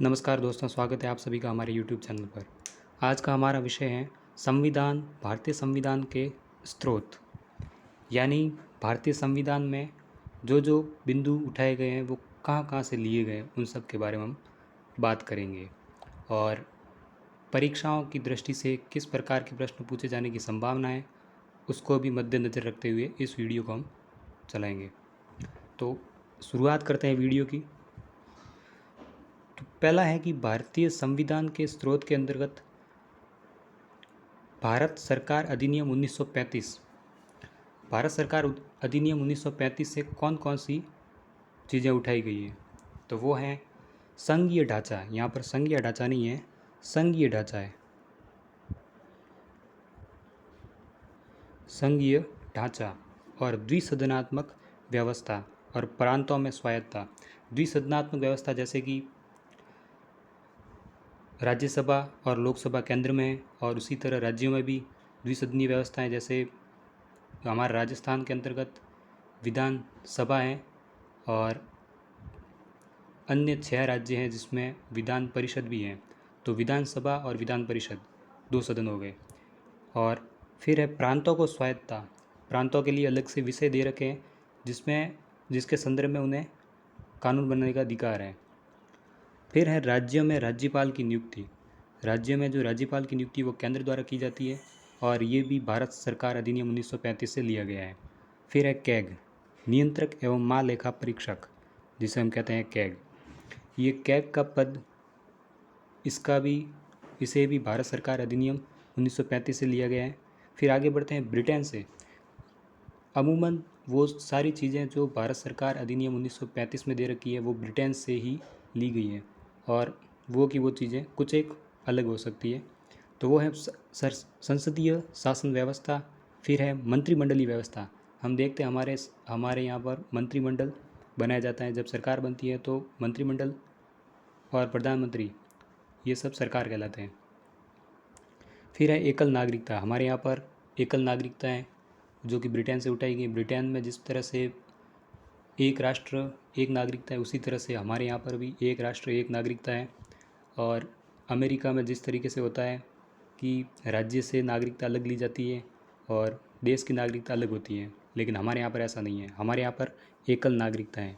नमस्कार दोस्तों, स्वागत है आप सभी का हमारे YouTube चैनल पर। आज का हमारा विषय है संविधान, भारतीय संविधान के स्रोत। यानी भारतीय संविधान में जो जो बिंदु उठाए गए हैं वो कहाँ कहाँ से लिए गए हैं, उन सब के बारे में हम बात करेंगे। और परीक्षाओं की दृष्टि से किस प्रकार के प्रश्न पूछे जाने की संभावना है, उसको भी मद्देनज़र रखते हुए इस वीडियो को हम चलाएँगे। तो शुरुआत करते हैं वीडियो की। तो पहला है कि भारतीय संविधान के स्रोत के अंतर्गत भारत सरकार अधिनियम 1935। भारत सरकार अधिनियम 1935 से कौन कौन सी चीज़ें उठाई गई हैं? तो वो हैं संघीय ढांचा। यहाँ पर संघीय ढांचा नहीं है, संघीय ढांचा है। संघीय ढांचा और द्विसदनात्मक व्यवस्था और प्रांतों में स्वायत्तता। द्विसदनात्मक व्यवस्था जैसे कि राज्यसभा और लोकसभा केंद्र में है, और उसी तरह राज्यों में भी द्विसदनीय व्यवस्था है। जैसे हमारे राजस्थान के अंतर्गत विधान सभा है और अन्य 6 राज्य हैं जिसमें विधान परिषद भी हैं। तो विधानसभा और विधान परिषद 2 सदन हो गए। और फिर है प्रांतों को स्वायत्तता। प्रांतों के लिए अलग से विषय दे रखे हैं जिसके संदर्भ में उन्हें कानून बनाने का अधिकार है। फिर है राज्यों में राज्यपाल की नियुक्ति। राज्य में जो राज्यपाल की नियुक्ति वो केंद्र द्वारा की जाती है, और ये भी भारत सरकार अधिनियम 1935 से लिया गया है। फिर है कैग, नियंत्रक एवं महालेखा परीक्षक, जिसे हम कहते हैं कैग। ये कैग का पद इसे भी भारत सरकार अधिनियम 1935 से लिया गया है। फिर आगे बढ़ते हैं ब्रिटेन से। अमूमन वो सारी चीज़ें जो भारत सरकार अधिनियम 1935 में दे रखी है वो ब्रिटेन से ही ली गई हैं, और वो चीज़ें कुछ एक अलग हो सकती है। तो वो है संसदीय शासन व्यवस्था। फिर है मंत्रिमंडलीय व्यवस्था। हम देखते हैं हमारे यहाँ पर मंत्रिमंडल बनाया जाता है। जब सरकार बनती है तो मंत्रिमंडल और प्रधानमंत्री ये सब सरकार कहलाते हैं। फिर है एकल नागरिकता। हमारे यहाँ पर एकल नागरिकता है जो कि ब्रिटेन से उठाई गई। ब्रिटेन में जिस तरह से एक राष्ट्र एक नागरिकता है, उसी तरह से हमारे यहाँ पर भी एक राष्ट्र एक नागरिकता है। और अमेरिका में जिस तरीके से होता है कि राज्य से नागरिकता अलग ली जाती है और देश की नागरिकता अलग होती है, लेकिन हमारे यहाँ पर ऐसा नहीं है। हमारे यहाँ पर एकल नागरिकता है।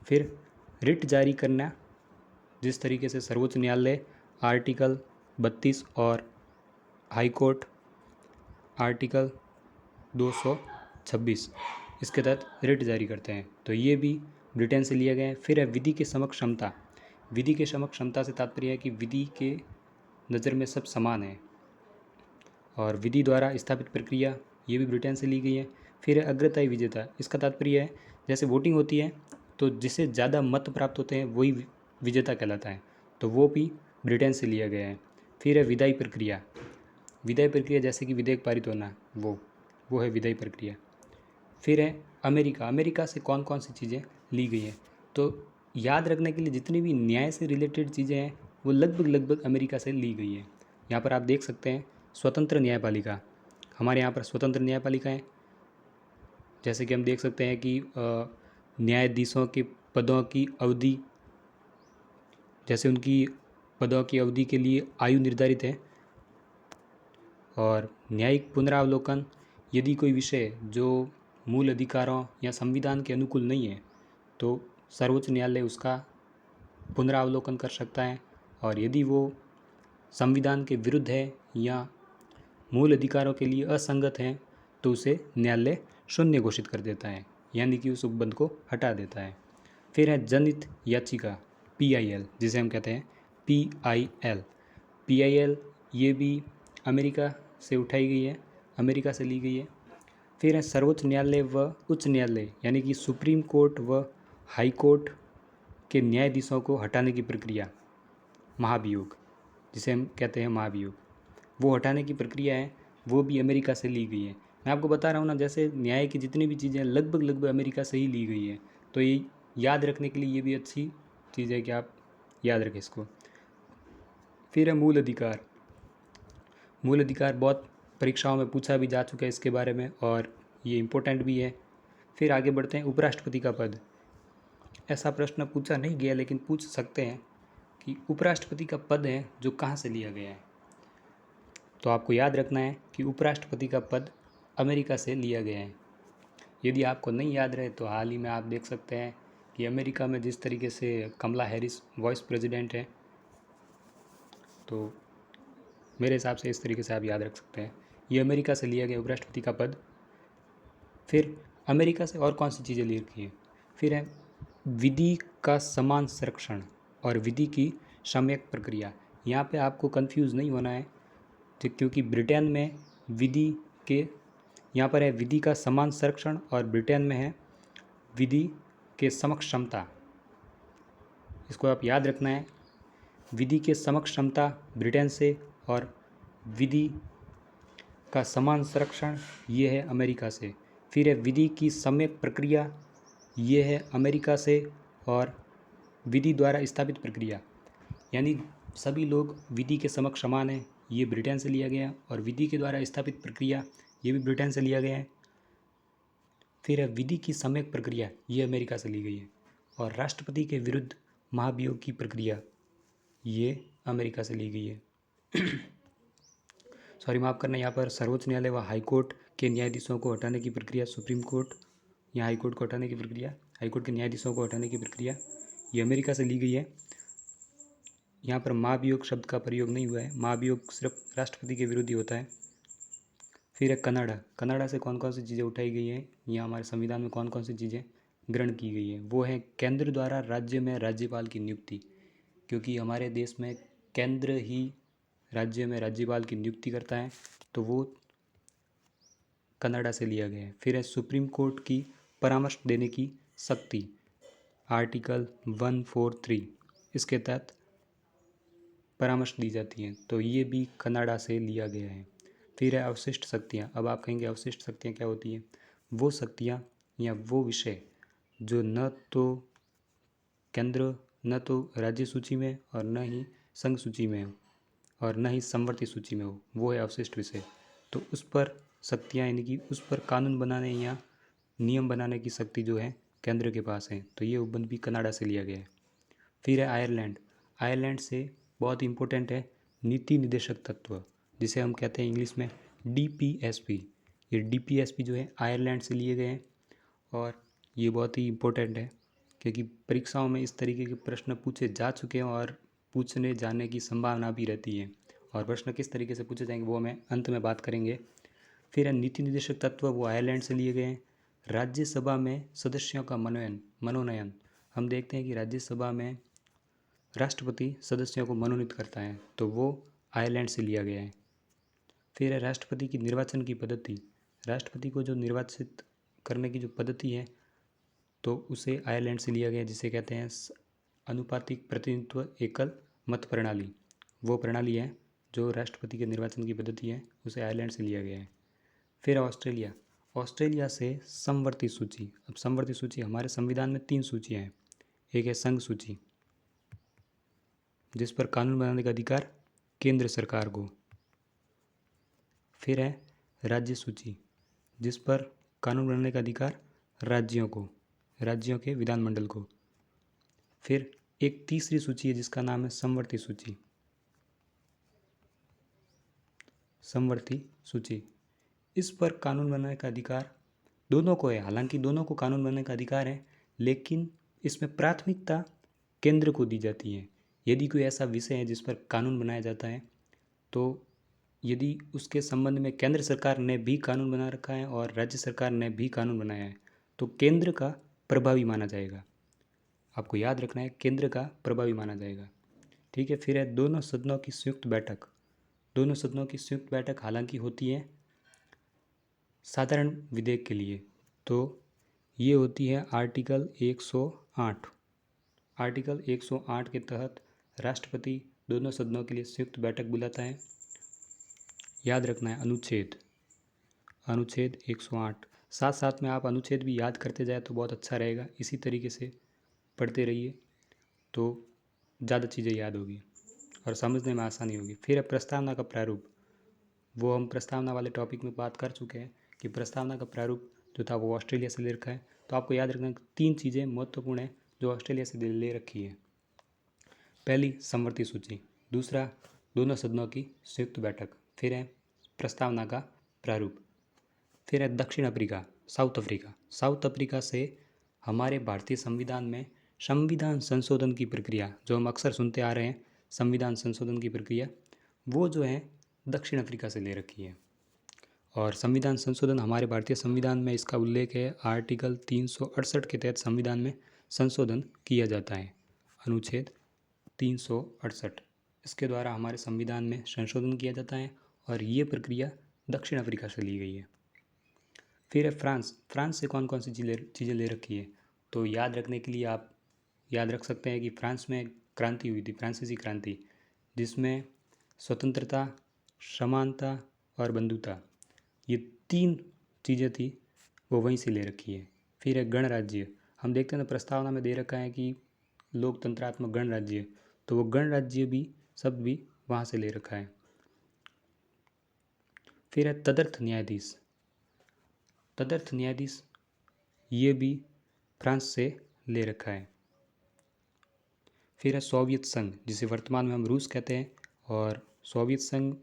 फिर रिट जारी करना, जिस तरीके से सर्वोच्च न्यायालय आर्टिकल 32 और हाई कोर्ट आर्टिकल 226 इसके तहत रिट जारी करते हैं, तो ये भी ब्रिटेन से लिया गया है। फिर है विधि के समक्ष क्षमता। विधि के समक्ष क्षमता से तात्पर्य है कि विधि के नज़र में सब समान है, और विधि द्वारा स्थापित प्रक्रिया ये भी ब्रिटेन से ली गई है। फिर है अग्रताई विजेता। इसका तात्पर्य है जैसे वोटिंग होती है तो जिसे ज़्यादा मत प्राप्त होते हैं वही विजेता कहलाता है, तो वो भी ब्रिटेन से लिया गया है। फिर है विधायी प्रक्रिया। विधायी प्रक्रिया जैसे कि विधेयक पारित होना, वो है विधायी प्रक्रिया। फिर है अमेरिका से कौन कौन सी चीज़ें ली गई हैं। तो याद रखने के लिए जितनी भी न्याय से रिलेटेड चीज़ें हैं वो लगभग अमेरिका से ली गई है। यहाँ पर आप देख सकते हैं स्वतंत्र न्यायपालिका। हमारे यहाँ पर स्वतंत्र न्यायपालिका है। जैसे कि हम देख सकते हैं कि न्यायाधीशों के पदों की अवधि, जैसे उनकी पदों की अवधि के लिए आयु निर्धारित है। और न्यायिक पुनरावलोकन, यदि कोई विषय जो मूल अधिकारों या संविधान के अनुकूल नहीं है तो सर्वोच्च न्यायालय उसका पुनरावलोकन कर सकता है, और यदि वो संविधान के विरुद्ध है या मूल अधिकारों के लिए असंगत है तो उसे न्यायालय शून्य घोषित कर देता है, यानी कि उस उपबंध को हटा देता है। फिर है जनहित याचिका PIL, जिसे हम कहते हैं PIL। ये भी अमेरिका से उठाई गई है, अमेरिका से ली गई है। फिर है सर्वोच्च न्यायालय व उच्च न्यायालय, यानी कि सुप्रीम कोर्ट व हाई कोर्ट के न्यायाधीशों को हटाने की प्रक्रिया, महाभियोग, जिसे हम कहते हैं महाभियोग, वो हटाने की प्रक्रिया है, वो भी अमेरिका से ली गई है। मैं आपको बता रहा हूँ ना, जैसे न्याय की जितनी भी चीज़ें लगभग अमेरिका से ही ली गई है। तो ये याद रखने के लिए ये भी अच्छी चीज़ है कि आप याद रखें इसको। फिर है मूल अधिकार। मूल अधिकार बहुत परीक्षाओं में पूछा भी जा चुका है इसके बारे में, और ये इम्पोर्टेंट भी है। फिर आगे बढ़ते हैं उपराष्ट्रपति का पद। ऐसा प्रश्न पूछा नहीं गया लेकिन पूछ सकते हैं। कि उपराष्ट्रपति का पद है जो कहाँ से लिया गया है। तो आपको याद रखना है कि उपराष्ट्रपति का पद अमेरिका से लिया गया है। यदि आपको नहीं याद रहे तो हाल ही में आप देख सकते हैं कि अमेरिका में जिस तरीके से कमला हैरिस वाइस प्रेसिडेंट है, तो मेरे हिसाब से इस तरीके से आप याद रख सकते हैं, ये अमेरिका से लिया गया उपराष्ट्रपति का पद। फिर अमेरिका से और कौन सी चीज़ें ले रखी हैं, फिर है विधि का समान संरक्षण और विधि की सम्यक प्रक्रिया। यहाँ पे आपको कंफ्यूज नहीं होना है, क्योंकि ब्रिटेन में विधि के, यहाँ पर है विधि का समान संरक्षण और ब्रिटेन में है विधि के समक्ष क्षमता। इसको आप याद रखना है, विधि के समक्ष क्षमता ब्रिटेन से और विधि का समान संरक्षण ये है अमेरिका से। फिर है विधि की सम्यक प्रक्रिया, ये है अमेरिका से, और विधि द्वारा स्थापित प्रक्रिया यानी सभी लोग विधि के समक्ष समान हैं, ये ब्रिटेन से लिया गया, और विधि के द्वारा स्थापित प्रक्रिया ये भी ब्रिटेन से लिया गया है। फिर है विधि की सम्यक प्रक्रिया, ये अमेरिका से ली गई है, और राष्ट्रपति के विरुद्ध महाभियोग की प्रक्रिया ये अमेरिका से ली गई है। सॉरी, माफ़ करना, यहाँ पर सर्वोच्च न्यायालय व हाईकोर्ट के न्यायाधीशों को हटाने की प्रक्रिया, सुप्रीम कोर्ट या हाईकोर्ट को हटाने की प्रक्रिया, हाईकोर्ट के न्यायाधीशों को हटाने की प्रक्रिया ये अमेरिका से ली गई है। यहाँ पर महाभियोग शब्द का प्रयोग नहीं हुआ है, महाभियोग सिर्फ राष्ट्रपति के विरुद्ध ही होता है। फिर है कनाडा, कनाडा से कौन कौन सी चीज़ें उठाई गई हैं, या हमारे संविधान में कौन कौन सी चीज़ें ग्रहण की गई हैं, वो है केंद्र द्वारा राज्य में राज्यपाल की नियुक्ति, क्योंकि हमारे देश में केंद्र ही राज्य में राज्यपाल की नियुक्ति करता है, तो वो कनाडा से लिया गया है। फिर है सुप्रीम कोर्ट की परामर्श देने की शक्ति, आर्टिकल 143 इसके तहत परामर्श दी जाती हैं, तो ये भी कनाडा से लिया गया है। फिर है अवशिष्ट शक्तियाँ। अब आप कहेंगे अवशिष्ट शक्तियाँ क्या होती हैं? वो शक्तियाँ या वो विषय जो न तो केंद्र, न तो राज्य सूची में और न ही संघ सूची में हो और न ही समवर्ती सूची में हो, वो है अवशिष्ट विषय। तो उस पर शक्तियाँ यानी कि उस पर कानून बनाने या नियम बनाने की शक्ति जो है केंद्र के पास है, तो ये उपबंध भी कनाडा से लिया गया है। फिर है आयरलैंड, आयरलैंड से बहुत इंपॉर्टेंट है नीति निदेशक तत्व, जिसे हम कहते हैं इंग्लिश में DPSP। ये DPSP जो है आयरलैंड से लिए गए हैं, और ये बहुत ही इम्पोर्टेंट है क्योंकि परीक्षाओं में इस तरीके के प्रश्न पूछे जा चुके हैं और पूछने जाने की संभावना भी रहती है, और प्रश्न किस तरीके से पूछे जाएंगे वो हमें अंत में बात करेंगे। फिर है नीति निदेशक तत्व, वो आयरलैंड से लिए गए हैं। राज्यसभा में सदस्यों का मनोनयन, हम देखते हैं कि राज्यसभा में राष्ट्रपति सदस्यों को मनोनीत करता है, तो वो आयरलैंड से लिया गया है। फिर है राष्ट्रपति की निर्वाचन की पद्धति, राष्ट्रपति को जो निर्वाचित करने की जो पद्धति है तो उसे आयरलैंड से लिया गया है, जिसे कहते हैं अनुपातिक प्रतिनिधित्व एकल मत प्रणाली। वो प्रणाली है जो राष्ट्रपति के निर्वाचन की पद्धति है, उसे आयरलैंड से लिया गया है। फिर ऑस्ट्रेलिया, ऑस्ट्रेलिया से समवर्ती सूची। अब समवर्ती सूची, हमारे संविधान में 3 सूचियाँ हैं। एक है संघ सूची जिस पर कानून बनाने का अधिकार केंद्र सरकार को। फिर है राज्य सूची जिस पर कानून बनाने का अधिकार राज्यों को, राज्यों के विधानमंडल को। फिर एक तीसरी सूची है जिसका नाम है समवर्ती सूची, समवर्ती सूची। इस पर कानून बनाने का अधिकार दोनों को है, हालांकि दोनों को कानून बनाने का अधिकार है, लेकिन इसमें प्राथमिकता केंद्र को दी जाती है। यदि कोई ऐसा विषय है जिस पर कानून बनाया जाता है, तो यदि उसके संबंध में केंद्र सरकार ने भी कानून बना रखा है और राज्य सरकार ने भी कानून बनाया है, तो केंद्र का प्रभावी माना जाएगा। आपको याद रखना है, केंद्र का प्रभावी माना जाएगा। ठीक है। फिर है दोनों सदनों की संयुक्त बैठक, दोनों सदनों की संयुक्त बैठक हालांकि होती है साधारण विधेयक के लिए, तो ये होती है आर्टिकल 108। आर्टिकल 108 के तहत राष्ट्रपति दोनों सदनों के लिए संयुक्त बैठक बुलाता है। याद रखना है अनुच्छेद 108। साथ साथ में आप अनुच्छेद भी याद करते जाए तो बहुत अच्छा रहेगा। इसी तरीके से पढ़ते रहिए तो ज़्यादा चीज़ें याद होगी और समझने में आसानी होगी। फिर है प्रस्तावना का प्रारूप, वो हम प्रस्तावना वाले टॉपिक में बात कर चुके हैं कि प्रस्तावना का प्रारूप जो था वो ऑस्ट्रेलिया से ले रखा है। तो आपको याद रखना 3 चीज़ें महत्वपूर्ण है जो ऑस्ट्रेलिया से ले रखी है। पहली समवर्ती सूची, दूसरा दोनों सदनों की संयुक्त बैठक, फिर है प्रस्तावना का प्रारूप, फिर है दक्षिण Africa, south Africa. South Africa से हमारे भारतीय संविधान में संविधान संशोधन की प्रक्रिया, जो हम अक्सर सुनते आ रहे हैं, संविधान संशोधन की प्रक्रिया, वो जो है दक्षिण अफ्रीका से ले रखी है। और संविधान संशोधन हमारे भारतीय संविधान में इसका उल्लेख है, आर्टिकल 368 के तहत संविधान में संशोधन किया जाता है। अनुच्छेद 368, इसके द्वारा हमारे संविधान में संशोधन किया जाता है और ये प्रक्रिया दक्षिण अफ्रीका से ली गई है। फिर है फ्रांस। फ्रांस से कौन कौन सी चीज़ें ले रखी है, तो याद रखने के लिए आप याद रख सकते हैं कि फ्रांस में क्रांति हुई थी, फ्रांसीसी क्रांति, जिसमें स्वतंत्रता, समानता और बंधुता, ये 3 चीज़ें थी, वो वहीं से ले रखी है। फिर है गणराज्य। हम देखते हैं ना, प्रस्तावना में दे रखा है कि लोकतंत्रात्मक गणराज्य, तो वो गणराज्य भी शब्द भी वहाँ से ले रखा है। फिर है तदर्थ न्यायाधीश। तदर्थ न्यायाधीश ये भी फ्रांस से ले रखा है। फिर है सोवियत संघ, जिसे वर्तमान में हम रूस कहते हैं, और सोवियत संघ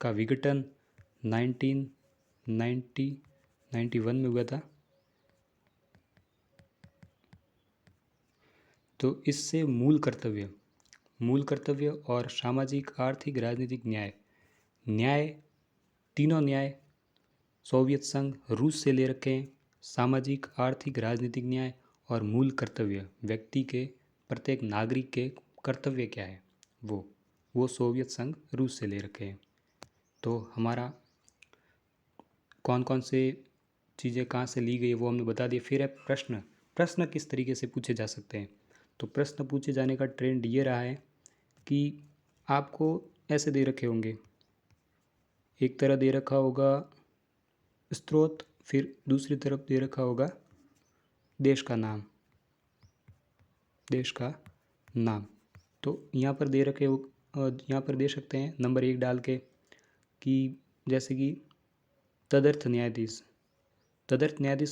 का विघटन 1991 में हुआ था। तो इससे मूल कर्तव्य और सामाजिक, आर्थिक, राजनीतिक न्याय, तीनों न्याय सोवियत संघ रूस से ले रखे हैं। सामाजिक, आर्थिक, राजनीतिक न्याय और मूल कर्तव्य, व्यक्ति के, प्रत्येक नागरिक के कर्तव्य क्या है, वो सोवियत संघ रूस से ले रखे हैं। तो हमारा कौन कौन से चीज़ें कहाँ से ली गई वो हमने बता दिया। फिर है प्रश्न किस तरीके से पूछे जा सकते हैं, तो प्रश्न पूछे जाने का ट्रेंड ये रहा है कि आपको ऐसे दे रखे होंगे, एक तरह दे रखा होगा स्रोत, फिर दूसरी तरफ दे रखा होगा देश का नाम। तो यहाँ पर दे रखे यहाँ पर दे सकते हैं नंबर 1 डाल के कि जैसे कि तदर्थ न्यायाधीश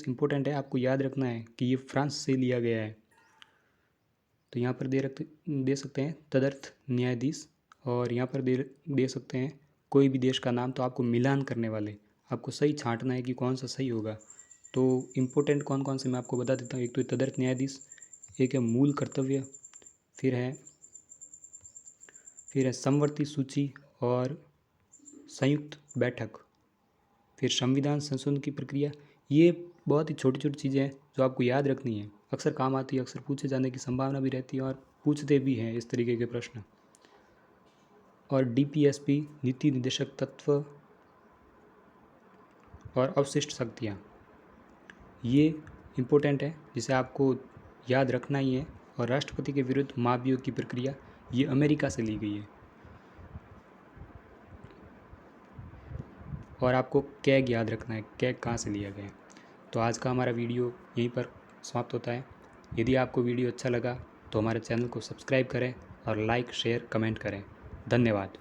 इम्पोर्टेंट है, आपको याद रखना है कि ये फ्रांस से लिया गया है। तो यहाँ पर दे सकते हैं तदर्थ न्यायाधीश, और यहाँ पर दे सकते हैं कोई भी देश का नाम। तो आपको मिलान करने वाले, आपको सही छांटना है कि कौन सा सही होगा। तो इम्पोर्टेंट कौन कौन से मैं आपको बता देता हूँ। एक तो तदर्थ न्यायाधीश, एक है मूल कर्तव्य, फिर है समवर्ती सूची और संयुक्त बैठक, फिर संविधान संशोधन की प्रक्रिया। ये बहुत ही छोटी छोटी चीज़ें हैं जो आपको याद रखनी है, अक्सर काम आती है, अक्सर पूछे जाने की संभावना भी रहती है और पूछते भी हैं इस तरीके के प्रश्न। और DPSP, नीति निर्देशक तत्व और अवशिष्ट शक्तियाँ, ये इम्पोर्टेंट है जिसे आपको याद रखना ही है। और राष्ट्रपति के विरुद्ध महाभियोग की प्रक्रिया, ये अमेरिका से ली गई है। और आपको कैग याद रखना है, कैग कहाँ से लिया गया है। तो आज का हमारा वीडियो यहीं पर समाप्त होता है। यदि आपको वीडियो अच्छा लगा तो हमारे चैनल को सब्सक्राइब करें और लाइक, शेयर, कमेंट करें। धन्यवाद।